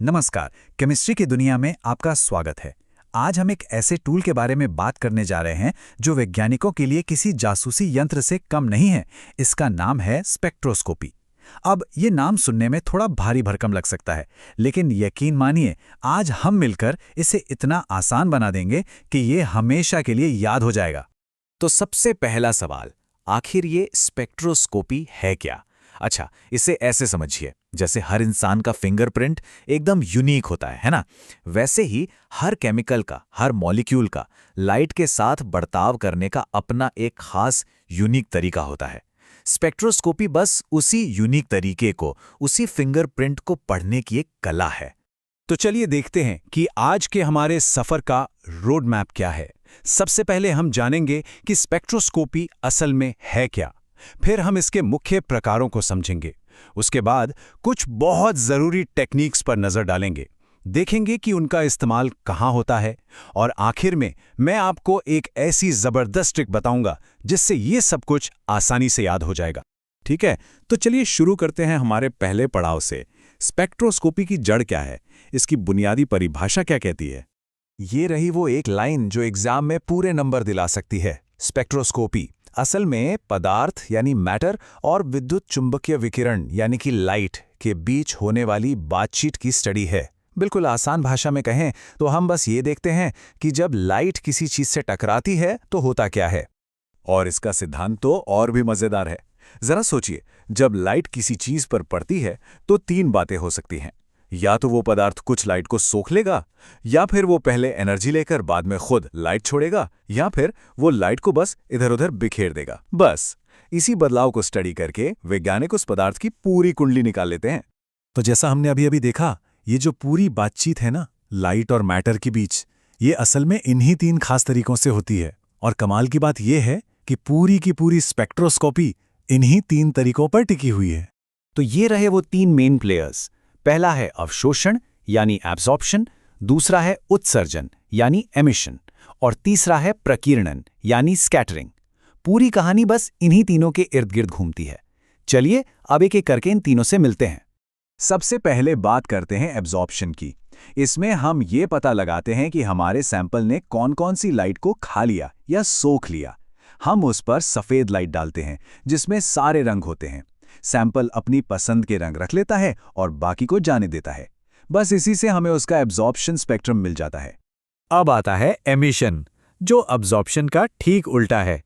नमस्कार। केमिस्ट्री की दुनिया में आपका स्वागत है। आज हम एक ऐसे टूल के बारे में बात करने जा रहे हैं जो वैज्ञानिकों के लिए किसी जासूसी यंत्र से कम नहीं है। इसका नाम है स्पेक्ट्रोस्कोपी। अब ये नाम सुनने में थोड़ा भारी भरकम लग सकता है, लेकिन यकीन मानिए, आज हम मिलकर इसे इतना आसान बना देंगे कि ये हमेशा के लिए याद हो जाएगा। तो सबसे पहला सवाल, आखिर ये स्पेक्ट्रोस्कोपी है क्या? अच्छा, इसे ऐसे समझिए, जैसे हर इंसान का फिंगरप्रिंट एकदम यूनिक होता है ना? वैसे ही हर केमिकल का, हर मॉलिक्यूल का लाइट के साथ बर्ताव करने का अपना एक खास यूनिक तरीका होता है। स्पेक्ट्रोस्कोपी बस उसी यूनिक तरीके को, उसी फिंगरप्रिंट को पढ़ने की एक कला है। तो चलिए देखते हैं कि आज के हमारे सफर का रोड मैप क्या है। सबसे पहले हम जानेंगे कि स्पेक्ट्रोस्कोपी असल में है क्या। फिर हम इसके मुख्य प्रकारों को समझेंगे। उसके बाद कुछ बहुत ज़रूरी टेक्निक्स पर नज़र डालेंगे, देखेंगे कि उनका इस्तेमाल कहाँ होता है, और आखिर में मैं आपको एक ऐसी ज़बरदस्त ट्रिक बताऊंगा जिससे ये सब कुछ आसानी से याद हो जाएगा। ठीक है, तो चलिए शुरू करते हैं हमारे पहले पड़ाव से। स्पेक्ट्रोस्कोपी की जड़ क्या है? इसकी बुनियादी परिभाषा क्या कहती है? ये रही वो एक लाइन जो एग्जाम में पूरे नंबर दिला सकती है। स्पेक्ट्रोस्कोपी असल में पदार्थ यानी मैटर और विद्युत चुंबकीय विकिरण यानी कि लाइट के बीच होने वाली बातचीत की स्टडी है। बिल्कुल आसान भाषा में कहें तो हम बस ये देखते हैं कि जब लाइट किसी चीज से टकराती है तो होता क्या है। और इसका सिद्धांत तो और भी मजेदार है। जरा सोचिए, जब लाइट किसी चीज पर पड़ती है तो तीन बातें हो सकती हैं। या तो वो पदार्थ कुछ लाइट को सोख लेगा, या फिर वो पहले एनर्जी लेकर बाद में खुद लाइट छोड़ेगा, या फिर वो लाइट को बस इधर उधर बिखेर देगा। बस इसी बदलाव को स्टडी करके वैज्ञानिक उस पदार्थ की पूरी कुंडली निकाल लेते हैं। तो जैसा हमने अभी देखा, ये जो पूरी बातचीत है ना, लाइट और मैटर के बीच, ये असल में इन्हीं तीन खास तरीकों से होती है। और कमाल की बात यह है कि पूरी की पूरी स्पेक्ट्रोस्कोपी इन्हीं तीन तरीकों पर टिकी हुई है। तो ये रहे वो तीन मेन प्लेयर्स। पहला है अवशोषण यानी एब्जॉर्प्शन, दूसरा है उत्सर्जन यानी एमिशन, और तीसरा है प्रकीर्णन यानी स्कैटरिंग। पूरी कहानी बस इन्हीं तीनों के इर्द गिर्द घूमती है। चलिए अब एक एक करके इन तीनों से मिलते हैं। सबसे पहले बात करते हैं एब्जॉर्प्शन की। इसमें हम ये पता लगाते हैं कि हमारे सैंपल ने कौन कौन सी लाइट को खा लिया या सोख लिया। हम उस पर सफ़ेद लाइट डालते हैं जिसमें सारे रंग होते हैं। सैंपल अपनी पसंद के रंग रख लेता है और बाकी को जाने देता है। बस इसी से हमें उसका एब्जॉर्प्शन स्पेक्ट्रम मिल जाता है। अब आता है एमिशन, जो अब्जॉर्प्शन का ठीक उल्टा है।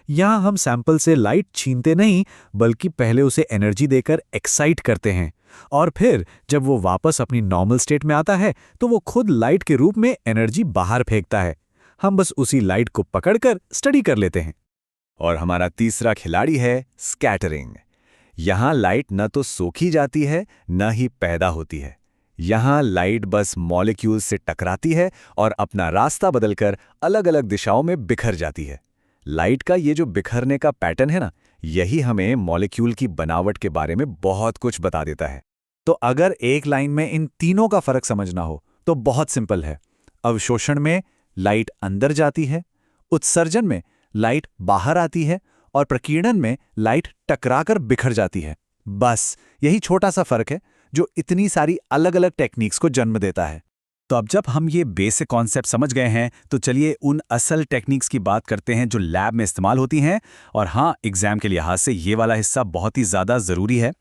यहाँ हम सैंपल से लाइट छीनते नहीं, बल्कि पहले उसे एनर्जी देकर एक्साइट करते हैं, और फिर जब वो वापस अपनी नॉर्मल स्टेट में आता है तो वो खुद लाइट के रूप में एनर्जी बाहर फेंकता है। हम बस उसी लाइट को पकड़कर स्टडी कर लेते हैं। और हमारा तीसरा खिलाड़ी है स्कैटरिंग। यहाँ लाइट न तो सोखी जाती है, न ही पैदा होती है। यहाँ लाइट बस मॉलिक्यूल से टकराती है और अपना रास्ता बदलकर अलग अलग दिशाओं में बिखर जाती है। लाइट का ये जो बिखरने का पैटर्न है ना, यही हमें मॉलिक्यूल की बनावट के बारे में बहुत कुछ बता देता है। तो अगर एक लाइन में इन तीनों का फर्क समझना हो तो बहुत सिंपल है। अवशोषण में लाइट अंदर जाती है, उत्सर्जन में लाइट बाहर आती है, और प्रकीर्णन में लाइट टकराकर बिखर जाती है। बस यही छोटा सा फर्क है जो इतनी सारी अलग अलग टेक्निक्स को जन्म देता है। तो अब जब हम ये बेसिक कॉन्सेप्ट समझ गए हैं तो चलिए उन असल टेक्निक्स की बात करते हैं जो लैब में इस्तेमाल होती हैं। और हाँ, एग्जाम के लिहाज से ये वाला हिस्सा बहुत ही ज़्यादा ज़रूरी है।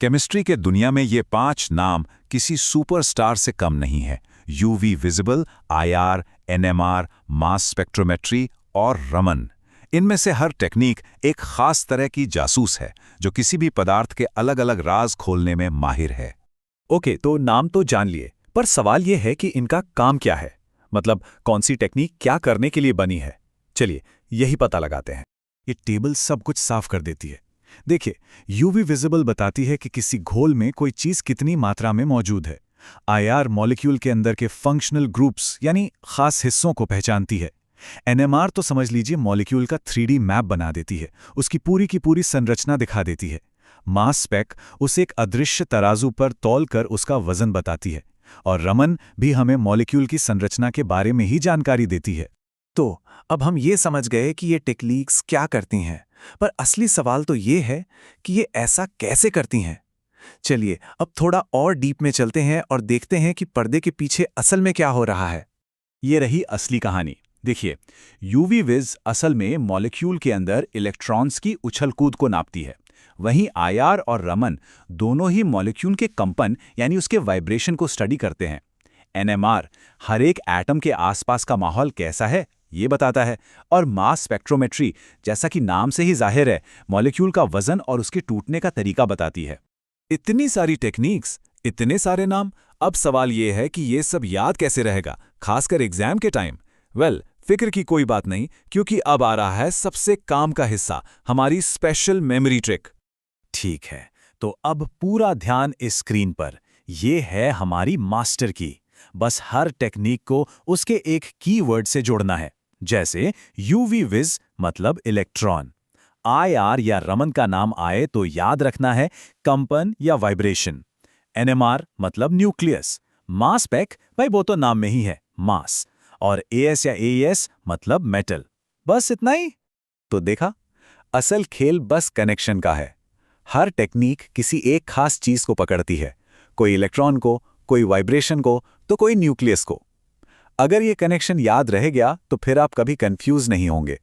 केमिस्ट्री के दुनिया में ये 5 नाम किसी सुपरस्टार से कम नहीं है। UV visible, IR, NMR, mass spectrometry और रमन। इनमें से हर टेक्निक एक खास तरह की जासूस है जो किसी भी पदार्थ के अलग अलग राज खोलने में माहिर है। ओके, तो नाम तो जान लिए, पर सवाल यह है कि इनका काम क्या है। मतलब कौन सी टेक्निक क्या करने के लिए बनी है। चलिए यही पता लगाते हैं। ये टेबल सब कुछ साफ कर देती है। देखिए, यूवी विजिबल बताती है कि किसी घोल में कोई चीज कितनी मात्रा में मौजूद है। आईआर मॉलिक्यूल के अंदर के फंक्शनल ग्रुप्स यानी खास हिस्सों को पहचानती है। एनएमआर तो समझ लीजिए मॉलिक्यूल का 3D मैप बना देती है, उसकी पूरी की पूरी संरचना दिखा देती है। मास स्पेक उसे एक अदृश्य तराजू पर तौल कर उसका वजन बताती है। और रमन भी हमें मॉलिक्यूल की संरचना के बारे में ही जानकारी देती है। तो अब हम ये समझ गए कि ये टेक्निक्स क्या करती हैं, पर असली सवाल तो ये है कि ये ऐसा कैसे करती हैं। चलिए अब थोड़ा और डीप में चलते हैं और देखते हैं कि पर्दे के पीछे असल में क्या हो रहा है। ये रही असली कहानी। देखिए, यूवी विज असल में मॉलिक्यूल के अंदर इलेक्ट्रॉन्स की उछल-कूद को नापती है। वहीं आईआर और रमन दोनों ही मॉलिक्यूल के कंपन यानी उसके वाइब्रेशन को स्टडी करते हैं। एनएमआर हर एक एटम के आसपास का माहौल कैसा है ये बताता है, और मास स्पेक्ट्रोमेट्री, जैसा कि नाम से ही जाहिर है, मॉलिक्यूल का वजन और उसके टूटने का तरीका बताती है। इतनी सारी टेक्निक्स, इतने सारे नाम। अब सवाल ये है कि ये सब याद कैसे रहेगा, खासकर एग्जाम के टाइम। फिक्र की कोई बात नहीं, क्योंकि अब आ रहा है सबसे काम का हिस्सा, हमारी स्पेशल मेमोरी ट्रिक। ठीक है, तो अब पूरा ध्यान इस स्क्रीन पर। ये है हमारी मास्टर की। बस हर टेक्निक को उसके एक कीवर्ड से जोड़ना है। जैसे यूवी विज मतलब इलेक्ट्रॉन, आईआर या रमन का नाम आए तो याद रखना है कंपन या वाइब्रेशन, एनएमआर मतलब न्यूक्लियस, मास स्पेक भाई वो तो नाम में ही है, मास, और एएस या एएस मतलब मेटल। बस इतना ही। तो देखा, असल खेल बस कनेक्शन का है। हर टेक्निक किसी एक खास चीज को पकड़ती है, कोई इलेक्ट्रॉन को, कोई वाइब्रेशन को, तो कोई न्यूक्लियस को। अगर ये कनेक्शन याद रह गया तो फिर आप कभी कंफ्यूज नहीं होंगे।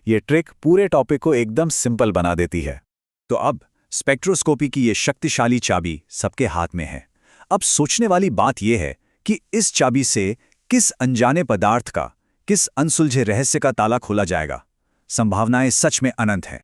ये ट्रिक पूरे टॉपिक को एकदम सिंपल बना देती है। तो अब स्पेक्ट्रोस्कोपी की ये शक्तिशाली चाबी सबके हाथ में है। अब सोचने वाली बात यह है कि इस चाबी से किस अनजाने पदार्थ का, किस अनसुलझे रहस्य का ताला खोला जाएगा। संभावनाएं सच में अनंत हैं।